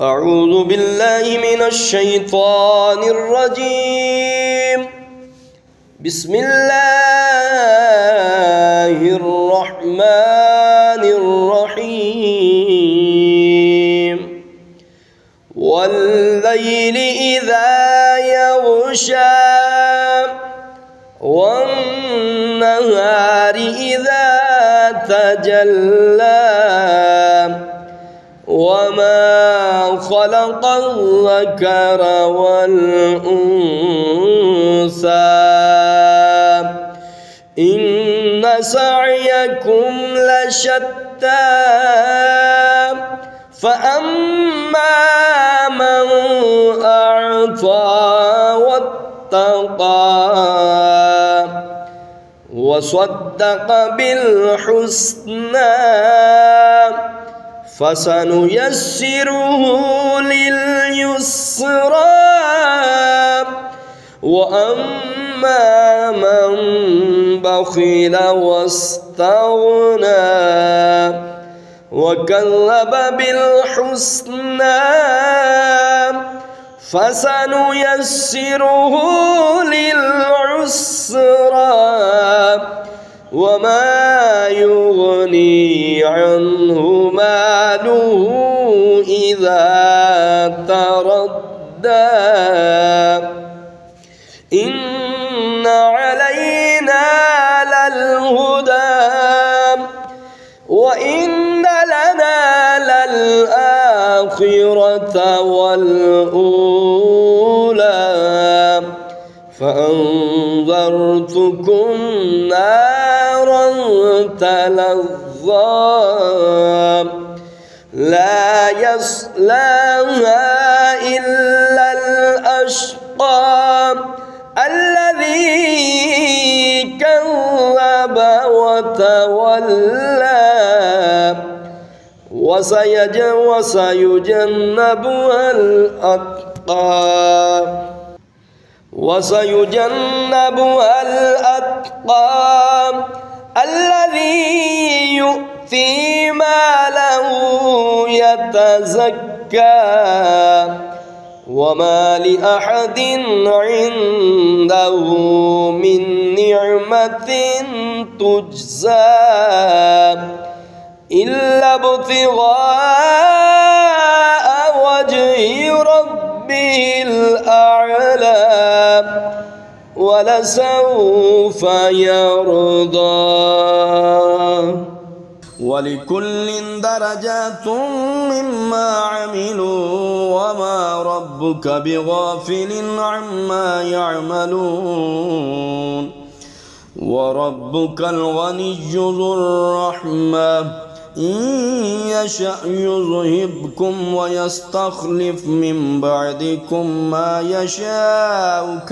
أعوذ بالله من الشيطان الرجيم. بسم الله الرحمن الرحيم. والليل إذا يغشى والنهار إذا تجلى وما خلق الذكر والأنثى إن سعيكم لشتى فأما من أعطى واتقى وصدق بالحسنى فسنيسره لليسرى وأما من بخل واستغنى وكذب بالحسنى فسنيسره للعسرى وما يغني عنه ماله إذا تردى إن علينا للهدى وإن لنا للآخرة والأولى فأنذرتكم نارا تلظى لا يصلاها إلا الأشقى الذي كذب وتولى وسيجنبها الأتقى الذي يؤتي ماله يتزكى وما لأحد عنده من نعمة تجزى إلا ابتغاء وجه ربه الأعلى ولسوف يرضى ولكل درجات مما عملوا وما ربك بغافل عما يعملون وربك الغني ذو الرحمة إن يشأ يذهبكم ويستخلف من بعدكم ما يشاء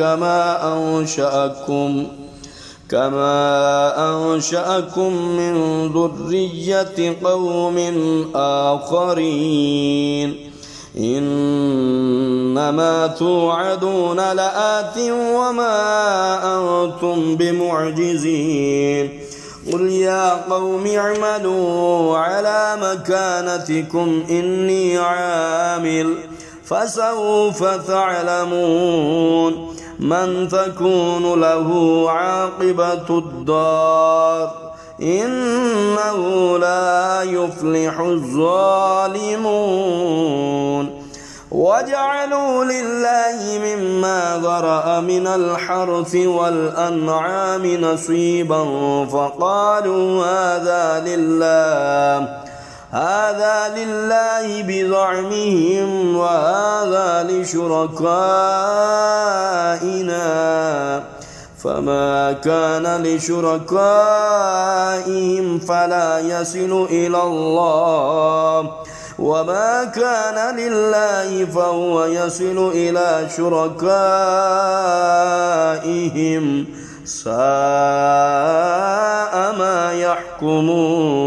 كما أنشأكم من ذرية قوم آخرين إنما توعدون لآت وما أنتم بمعجزين قل يا قوم اعملوا على مكانتكم إني عامل فسوف تعلمون من تكون له عاقبة الدار إنه لا يفلح الظالمون وجعلوا لله مما ذرأ من الحرث والأنعام نصيبا فقالوا هذا لله بزعمهم وهذا لشركائنا فما كان لشركائهم فلا يصل إلى الله وما كان لله فهو يصل إلى شركائهم ساء ما يحكمون.